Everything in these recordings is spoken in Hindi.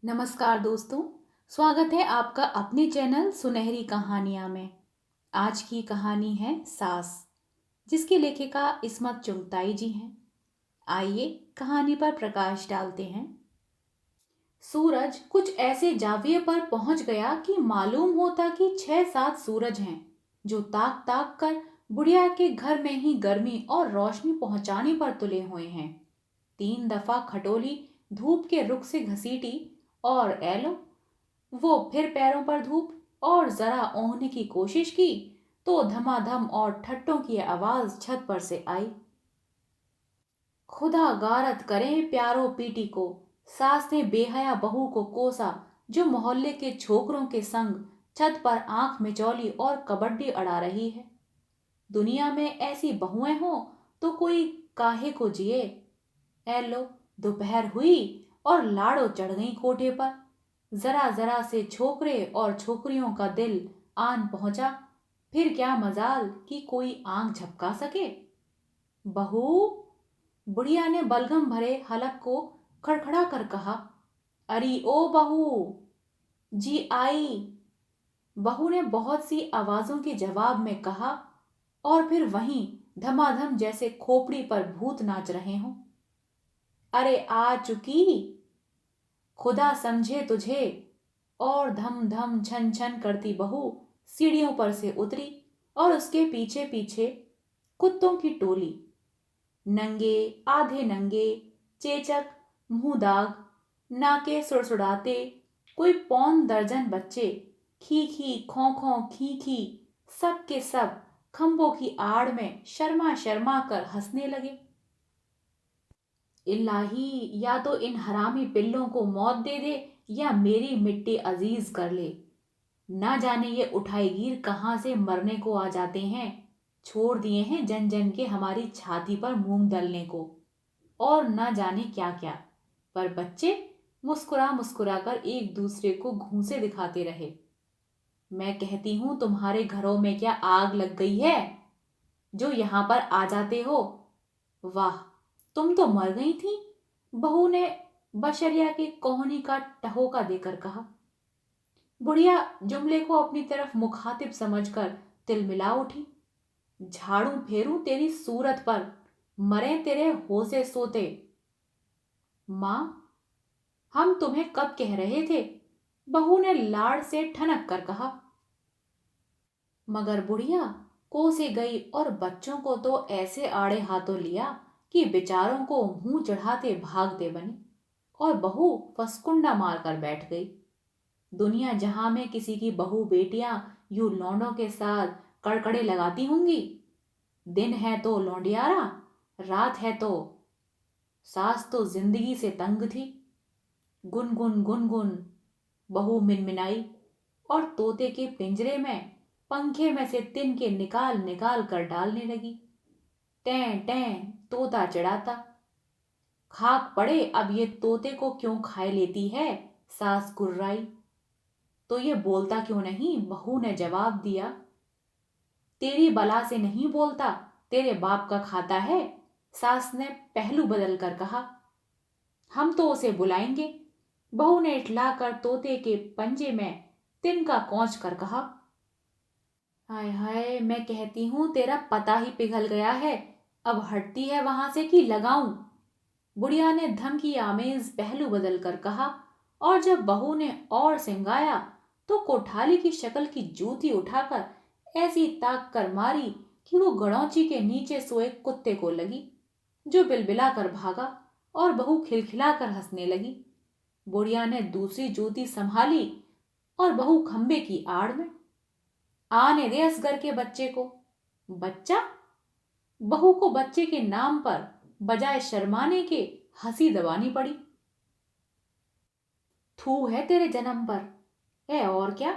नमस्कार दोस्तों। स्वागत है आपका अपने चैनल सुनहरी कहानियां में। आज की कहानी है सास, जिसकी लेखिका इस्मत चुगताई जी हैं। आइए कहानी पर प्रकाश डालते हैं। सूरज कुछ ऐसे जाविये पर पहुंच गया कि मालूम होता कि 6-7 सूरज हैं जो ताक ताक कर बुढ़िया के घर में ही गर्मी और रोशनी पहुंचाने पर तुले हुए हैं। 3 दफा खटोली धूप के रुख से घसीटी और एलो वो फिर पैरों पर धूप, और जरा ओढ़ने की कोशिश की तो धमाधम और ठट्टों की आवाज छत पर से आई। खुदा गारत करे प्यारो पीटी को, सास ने बेहया बहू को कोसा जो मोहल्ले के छोकरों के संग छत पर आंख मिचौली और कबड्डी अड़ा रही है। दुनिया में ऐसी बहुएं हो तो कोई काहे को जिए। ए लो, दोपहर हुई और लाड़ो चढ़ गई कोठे पर। जरा जरा से छोकरे और छोकरियों का दिल आन पहुंचा। फिर क्या मजाल कि कोई आंख झपका सके। बहू, बुढ़िया ने बलगम भरे हलक को खड़खड़ा कर कहा। अरे ओ बहू जी आई। बहू ने बहुत सी आवाजों के जवाब में कहा, और फिर वहीं धमाधम जैसे खोपड़ी पर भूत नाच रहे हों। अरे आ चुकी, खुदा समझे तुझे। और धम धम छन छन करती बहू सीढ़ियों पर से उतरी और उसके पीछे पीछे कुत्तों की टोली, नंगे आधे नंगे, चेचक, मुंह दाग, नाके सुड़सुड़ाते, कोई 1.25 दर्जन बच्चे, खी खी खों खों खी खी, सब के सब खंभों की आड़ में शर्मा शर्मा कर हंसने लगे। इलाही, या तो इन हरामी पिल्लों को मौत दे दे या मेरी मिट्टी अजीज कर ले। ना जाने ये उठाईगीर कहाँ से मरने को आ जाते हैं। छोड़ दिए हैं जन जन के हमारी छाती पर मूंग दलने को, और ना जाने क्या क्या। पर बच्चे मुस्कुरा मुस्कुरा कर एक दूसरे को घूंसे दिखाते रहे। मैं कहती हूं, तुम्हारे घरों में क्या आग लग गई है जो यहां पर आ जाते हो। वाह, तुम तो मर गई थी, बहू ने बशरिया के कोहनी का टहोका देकर कहा। बुढ़िया जुमले को अपनी तरफ मुखातिब समझकर तिलमिला उठी। झाड़ू फेरूं तेरी सूरत पर, मरे तेरे होसे सोते। मां, हम तुम्हें कब कह रहे थे, बहू ने लाड़ से ठनक कर कहा। मगर बुढ़िया कोसे गई और बच्चों को तो ऐसे आड़े हाथों लिया कि बेचारों को मुंह चढ़ाते भागते बने, और बहू फसकुंडा मारकर बैठ गई। दुनिया जहां में किसी की बहू बेटियां यूं लौंडों के साथ कड़कड़े लगाती होंगी। दिन है तो लौंडियारा, रात है तो। सास तो जिंदगी से तंग थी। गुनगुन गुनगुन, बहू मिनमिनाई, और तोते के पिंजरे में पंखे में से तिनके निकाल निकाल कर डालने लगी। टें टें तोता चिढ़ाता। खाक पड़े, अब ये तोते को क्यों खाए लेती है, सास गुर्राई। तो ये बोलता क्यों नहीं, बहू ने जवाब दिया। तेरी बला से नहीं बोलता, तेरे बाप का खाता है, सास ने पहलू बदल कर कहा। हम तो उसे बुलाएंगे, बहू ने इठलाकर तोते के पंजे में तिनका कौंच कर कहा। हाय हाय, मैं कहती हूं तेरा पता ही पिघल गया है। अब हटती है वहां से कि लगाऊं, बुढ़िया ने धमकी आमेज पहलू बदल कर कहा। और जब बहू ने और सिंगाया तो कोठाली की शक्ल की जूती उठाकर ऐसी ताक कर मारी कि वो गड़ौची के नीचे सोए कुत्ते को लगी, जो बिलबिला कर भागा, और बहू खिलखिलाकर हंसने लगी। बुढ़िया ने दूसरी जूती संभाली और बहू खंबे की आड़ में। आने दे असगर के बच्चे को। बच्चा, बहू को बच्चे के नाम पर बजाय शर्माने के हंसी दबानी पड़ी। थू है तेरे जन्म पर है, और क्या।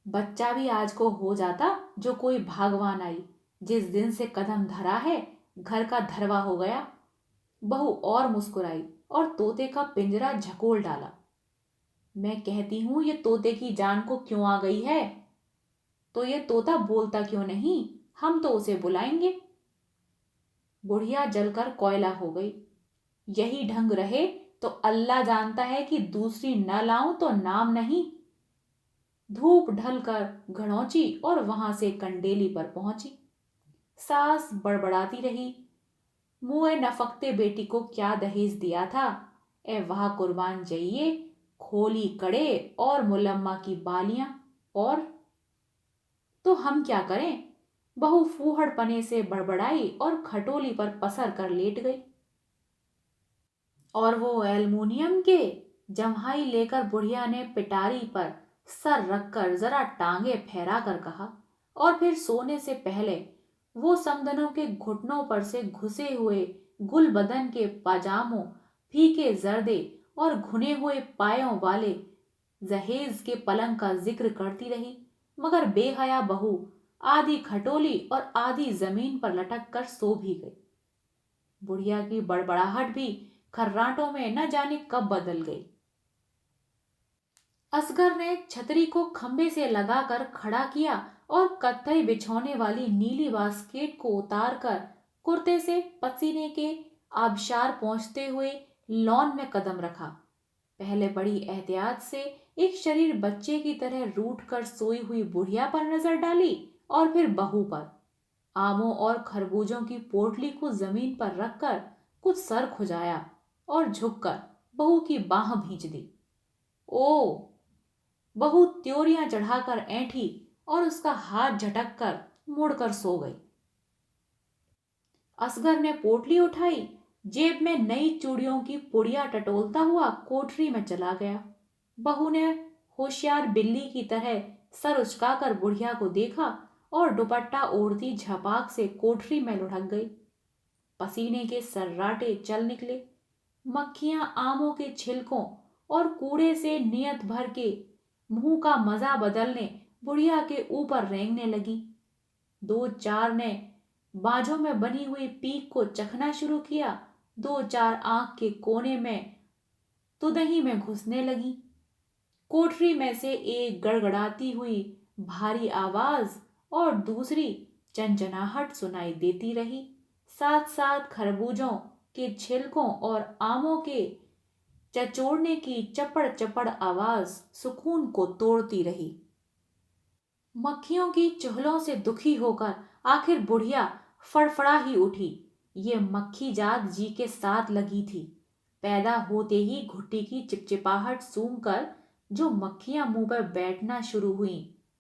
बच्चा भी आज को हो जाता जो कोई भागवान आई। जिस दिन से कदम धरा है घर का धरवा हो गया। बहू और मुस्कुराई और तोते का पिंजरा झकोल डाला। मैं कहती हूं, ये तोते की जान को क्यों आ गई है। तो ये तोता बोलता क्यों नहीं, हम तो उसे बुलाएंगे। बुढ़िया जलकर कोयला हो गई। यही ढंग रहे तो अल्लाह जानता है कि दूसरी न लाऊं तो नाम नहीं। धूप ढलकर घड़ौची और वहां से कंडेली पर पहुंची। सास बड़बड़ाती रही, मुए नफकते बेटी को क्या दहेज दिया था। ए वाह कुर्बान जाइए, खोली कड़े और मुलम्मा की बालियां। और तो हम क्या करें। बहू फूहड़ पने से बड़बड़ाई और खटोली पर पसर कर लेट गई। और वो एल्युमिनियम के जम्हाई लेकर बुढ़िया ने पिटारी पर सर रखकर जरा टांगे फहरा कर कहा। और फिर सोने से पहले वो समदनों के घुटनों पर से घुसे हुए गुल बदन के पाजामों, फीके जर्दे और घुने हुए पायों वाले जहेज के पलंग का जिक्र करती रही। मगर बेहया बहू आधी खटोली और आधी जमीन पर लटक कर सो भी गई। बुढ़िया की बड़बड़ाहट भी खर्राटों में न जाने कब बदल गई। असगर ने छतरी को खंबे से लगाकर खड़ा किया और कत्थई बिछौने वाली नीली बास्केट को उतारकर कुर्ते से पसीने के आबशार पहुंचते हुए लॉन में कदम रखा। पहले बड़ी एहतियात से एक शरीर बच्चे की तरह रूठ कर सोई हुई बुढ़िया पर नजर डाली और फिर बहू पर। आमों और खरबूजों की पोटली को जमीन पर रखकर कुछ सर खुजाया और झुककर बहू की बाह भींच दी। ओ, बहू त्योरियां चढ़ाकर ऐंठी और उसका हाथ झटक कर मुड़कर सो गई। असगर ने पोटली उठाई, जेब में नई चूड़ियों की पुड़िया टटोलता हुआ कोठरी में चला गया। बहू ने होशियार बिल्ली की तरह सर उचकाकर बुढ़िया को देखा और दुपट्टा ओढ़ती झपाक से कोठरी में लुढ़क गई। पसीने के सर्राटे चल निकले। मक्खियां आमों के छिलकों और कूड़े से नियत भर के मुंह का मजा बदलने बुढ़िया के ऊपर रेंगने लगी। दो चार ने बाजों में बनी हुई पीक को चखना शुरू किया। दो चार आंख के कोने में तुदही में घुसने लगी। कोठरी में से एक गड़गड़ाती हुई भारी आवाज और दूसरी चंचनाहट सुनाई देती रही। साथ साथ खरबूजों के छिलकों और आमों के चचोड़ने की चपड़ चपड़ आवाज सुकून को तोड़ती रही। मक्खियों की चुहलों से दुखी होकर आखिर बुढ़िया फड़फड़ा ही उठी। ये मक्खी जात जी के साथ लगी थी। पैदा होते ही घुट्टी की चिपचिपाहट सूंघकर जो मक्खियां मुंह पर बैठना शुरू हुई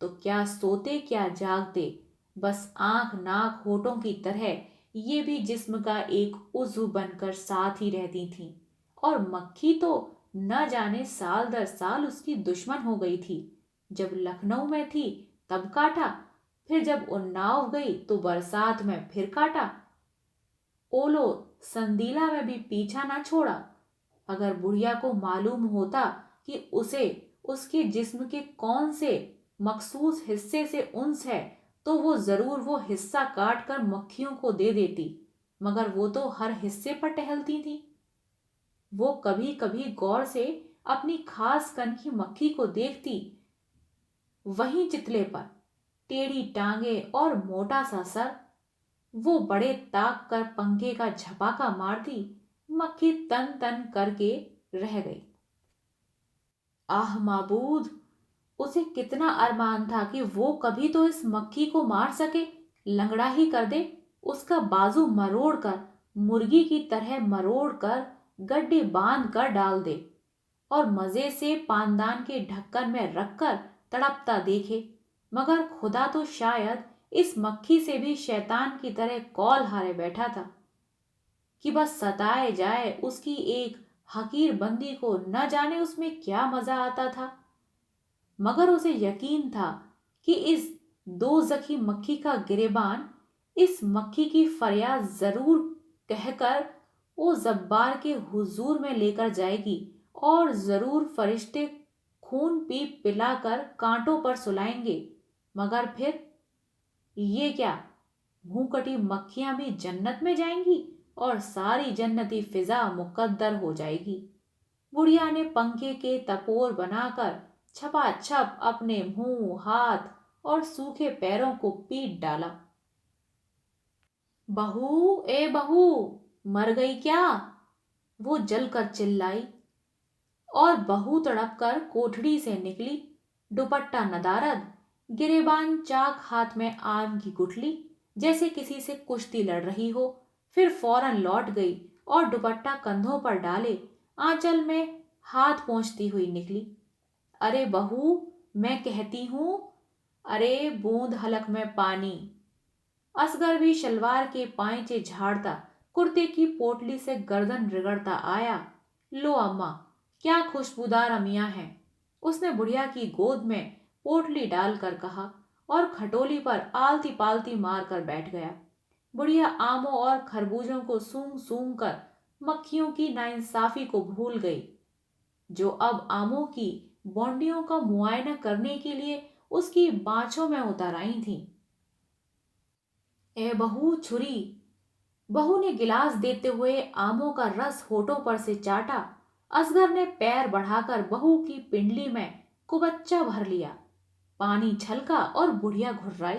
तो क्या सोते क्या जागते, बस आंख नाक होठों की तरह ये भी जिस्म का एक उज़्व बनकर साथ ही रहती थीं। और मक्खी तो न जाने साल दर साल उसकी दुश्मन हो गई थी। जब लखनऊ में थी तब काटा, फिर जब उन्नाव गई तो बरसात में फिर काटा, ओलो संदीला में भी पीछा ना छोड़ा। अगर बुढ़िया को मालूम होता कि उसे उसके जिस्म के कौन से मखसूस हिस्से से उन्स है तो वो जरूर वो हिस्सा काट कर मक्खियों को दे देती। मगर वो तो हर हिस्से पर टहलती थी। वो कभी कभी गौर से अपनी खास कनखी मक्खी को देखती। वहीं चितले पर टेढ़ी टांगे और मोटा सा सर। वो बड़े ताक कर पंखे का झपाका मारती। मक्खी तन तन करके रह गई। आह माबूद, उसे कितना अरमान था कि वो कभी तो इस मक्खी को मार सके, लंगड़ा ही कर दे, उसका बाजू मरोड़ कर मुर्गी की तरह मरोड़ कर गड्डी बांध कर डाल दे और मजे से पानदान के ढक्कन में रखकर तड़पता देखे। मगर खुदा तो शायद इस मक्खी से भी शैतान की तरह कौल हारे बैठा था कि बस सताए जाए उसकी एक हकीर बंदी को। न जाने उसमें क्या मजा आता था। मगर उसे यकीन था कि इस दो जखी मक्खी का गिरेबान इस मक्खी की फरियाद जरूर कहकर वो जब्बार के हुजूर में लेकर जाएगी और जरूर फरिश्ते खून पी पिलाकर कांटों पर सुलाएंगे। मगर फिर ये क्या, मुंह कटी मक्खियां भी जन्नत में जाएंगी और सारी जन्नती फिजा मुकद्दर हो जाएगी। बुढ़िया ने पंखे के तपोर बनाकर छपाछप अपने मुंह, हाथ और सूखे पैरों को पीट डाला। बहू, ए बहू, मर गई क्या? वो जलकर चिल्लाई और बहू तड़प कर कोठड़ी से निकली। दुपट्टा नदारद, गिरेबान चाक हाथ में आम की गुठली, जैसे किसी से कुश्ती लड़ रही हो। फिर फौरन लौट गई और दुपट्टा कंधों पर डाले आंचल में हाथ पोंछती हुई निकली। अरे बहू, मैं कहती हूँ, अरे बूंद हलक में पानी। असगर भी शलवार के पांचे झाड़ता कुर्ते की पोटली से गर्दन रगड़ता आया। लो अम्मा, क्या खुशबूदार अमियां हैं, उसने बुढ़िया की गोद में पोटली डालकर कहा और खटोली पर आलती पालती मार कर बैठ गया। बुढ़िया आमों और खरबूजों को सूंघ सूंघ कर मक्खियों की नाइंसाफी को भूल गई, जो अब आमों की बौंडियों का मुआयना करने के लिए उसकी बाँछों में उतर आई थीं। ए बहू, छुरी। बहू ने गिलास देते हुए आमों का रस होठों पर से चाटा। असगर ने पैर बढ़ाकर बहू की पिंडली में कुबच्चा भर लिया। पानी छलका और बुढ़िया घुर्राई।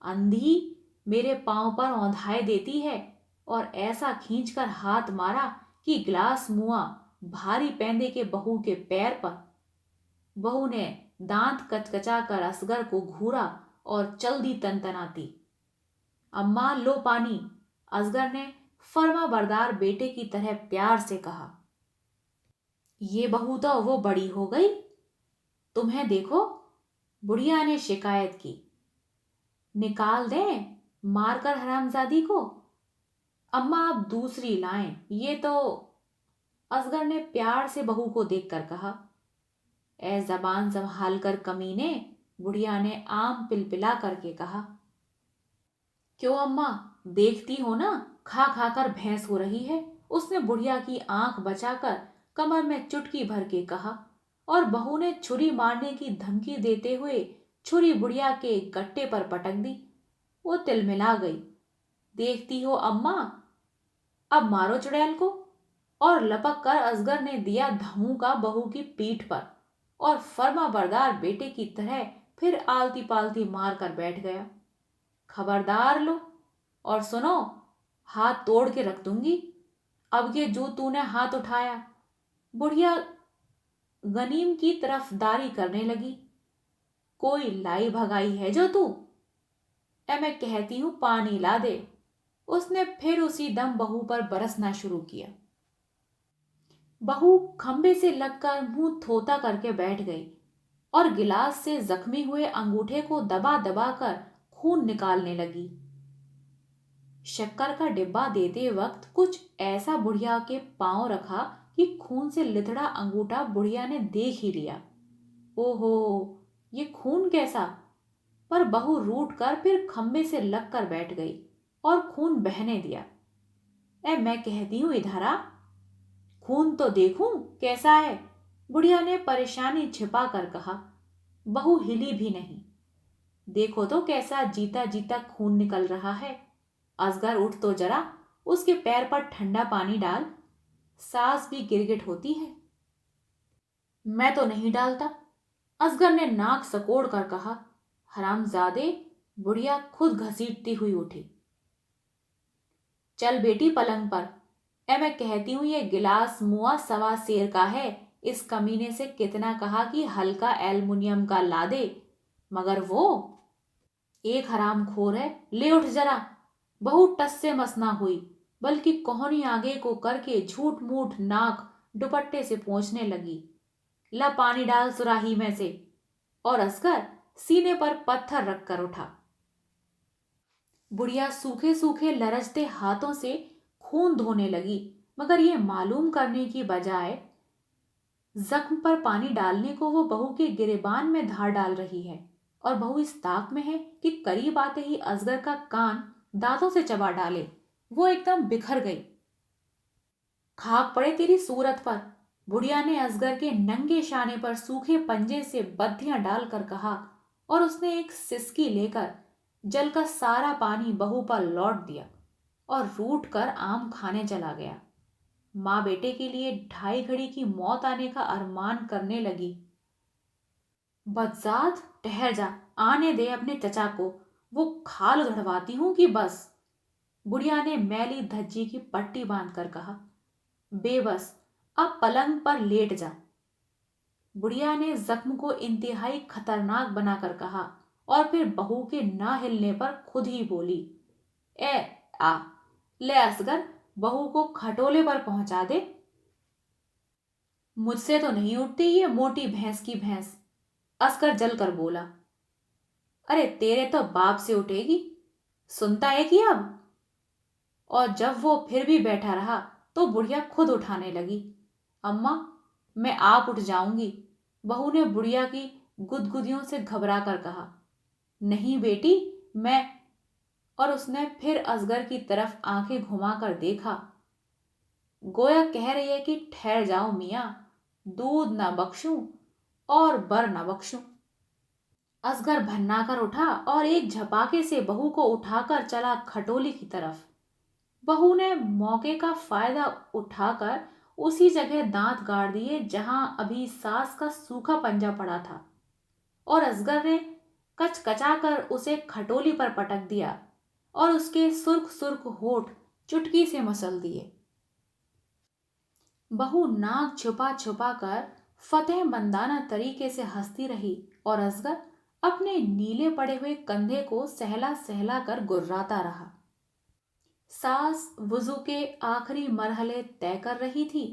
अंधी, मेरे पांव पर औंधाए देती है, और ऐसा खींचकर हाथ मारा कि गिलास मुआ भारी पैंदे के बहू के पैर पर। बहू ने दांत कचकचा कर असगर को घूरा और चल दी तनतनाती। अम्मा, लो पानी, असगर ने फर्मा बरदार बेटे की तरह प्यार से कहा। ये बहू तो वो बड़ी हो गई, तुम्हें देखो, बुढ़िया ने शिकायत की। निकाल दें मारकर हरामजादी को। अम्मा, आप दूसरी लाएं, ये तो, असगर ने प्यार से बहू को देखकर कहा। ए जबान संभाल कर कमीने, बुढ़िया ने आम पिलपिला करके कहा। क्यों अम्मा, देखती हो ना, खा खा कर भैंस हो रही है, उसने बुढ़िया की आंख बचाकर कमर में चुटकी भर के कहा। और बहू ने छुरी मारने की धमकी देते हुए छुरी बुढ़िया के गट्टे पर पटक दी। वो तिलमिला गई। देखती हो अम्मा, अब मारो चुड़ैल को। और लपक कर असगर ने दिया धमूका बहू की पीठ पर और फर्मा बरदार बेटे की तरह फिर आलती पालती मार कर बैठ गया। खबरदार लो, और सुनो, हाथ तोड़ के रख दूंगी अब ये जो तूने हाथ उठाया। बुढ़िया गनीम की तरफदारी करने लगी। कोई लाई भगाई है जो तू? मैं कहती हूं पानी ला दे। उसने फिर उसी दम बहू पर बरसना शुरू किया। बहू खंबे से लगकर मुंह थोता करके बैठ गई और गिलास से जख्मी हुए अंगूठे को दबा दबा कर खून निकालने लगी। शक्कर का डिब्बा देते वक्त कुछ ऐसा बुढ़िया के पांव रखा कि खून से लिथड़ा अंगूठा बुढ़िया ने देख ही लिया। ओहो, ये खून कैसा? पर बहू रूठ कर फिर खंबे से लग कर बैठ गई और खून बहने दिया। मैं कहती हूं इधर आ, खून तो देखूं कैसा है, बुढ़िया ने परेशानी छिपा कर कहा। बहू हिली भी नहीं। देखो तो कैसा जीता जीता खून निकल रहा है। असगर, उठ तो जरा, उसके पैर पर ठंडा पानी डाल, सांस भी गिरगिट होती है। मैं तो नहीं डालता, असगर ने नाक सकोड़ कर कहा। हरामजादे, बुढ़िया खुद घसीटती हुई उठी। चल बेटी पलंग पर। मैं कहती हूं ये गिलास मुआ सवा सेर का है। इस कमीने से कितना कहा कि हल्का एल्युमिनियम का ला दे, मगर वो एक हरामखोर है। ले उठ जरा। बहू टस से मस ना हुई, बल्कि कोहनी आगे को करके झूठ मूठ नाक दुपट्टे से पोंछने लगी। ला पानी डाल सुराही में से। और असगर सीने पर पत्थर रखकर उठा। बुढ़िया सूखे सूखे लरजते हाथों से खून धोने लगी, मगर ये मालूम करने की बजाय जख्म पर पानी डालने को वो बहू के गिरेबान में धार डाल रही है। और बहू इस ताक में है कि करीब आते ही असगर का कान दांतों से चबा डाले। वो एकदम बिखर गई। खाक पड़े तेरी सूरत पर, बुढ़िया ने असगर के नंगे शाने पर सूखे पंजे से बद्धियां डालकर कहा। और उसने एक सिसकी लेकर जल का सारा पानी बहू पर लौट दिया और रूठ कर आम खाने चला गया। माँ बेटे के लिए ढाई घड़ी की मौत आने का अरमान करने लगी। बदजात, ठहर जा, आने दे अपने चचा को, वो खाल गढ़वाती हूं कि बस, बुढ़िया ने मैली धज्जी की पट्टी बांधकर कहा। बेबस, अब पलंग पर लेट जा। बुढ़िया ने जख्म को इंतहाई खतरनाक बनाकर कहा और फिर बहू के ना हिलने पर खुद ही बोली, ए आ, ले असगर, बहू को खटोले पर पहुंचा दे। मुझसे तो नहीं उठती ये मोटी भैंस की भैंस, असगर जलकर बोला। अरे तेरे तो बाप से उठेगी, सुनता है कि अब। और जब वो फिर भी बैठा रहा तो बुढ़िया खुद उठाने लगी। अम्मा, मैं आप उठ जाऊंगी, बहू ने बुढ़िया की गुदगुदियों से घबरा कर कहा। नहीं बेटी, मैं। और उसने फिर असगर की तरफ आंखें घुमाकर देखा, गोया कह रही है कि ठहर जाओ मियाँ, दूध ना बख्शूं और बर ना बख्शूं। असगर भन्नाकर उठा और एक झपाके से बहू को उठाकर चला खटोली की तरफ। बहू ने मौके का फायदा उठाकर उसी जगह दांत गाड़ दिए जहां अभी सास का सूखा पंजा पड़ा था, और असगर ने कचकचा कर उसे खटोली पर पटक दिया और उसके सुर्ख सुर्ख होठ चुटकी से मसल दिए। बहू नाक छुपा छुपा कर फतेह बंदाना तरीके से हंसती रही और असगर अपने नीले पड़े हुए कंधे को सहला सहला कर गुर्राता रहा। सास वुजू के आखिरी मरहले तय कर रही थी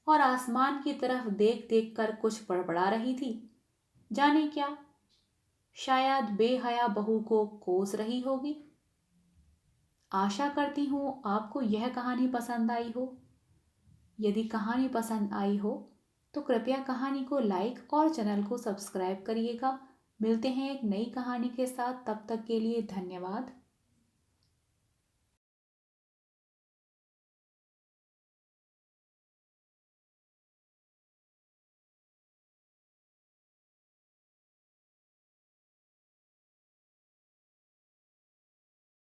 और आसमान की तरफ देख देख कर कुछ बड़बड़ा रही थी। जाने क्या, शायद बेहया बहू को कोस रही होगी। आशा करती हूँ आपको यह कहानी पसंद आई हो। यदि कहानी पसंद आई हो तो कृपया कहानी को लाइक और चैनल को सब्सक्राइब करिएगा। मिलते हैं एक नई कहानी के साथ, तब तक के लिए धन्यवाद।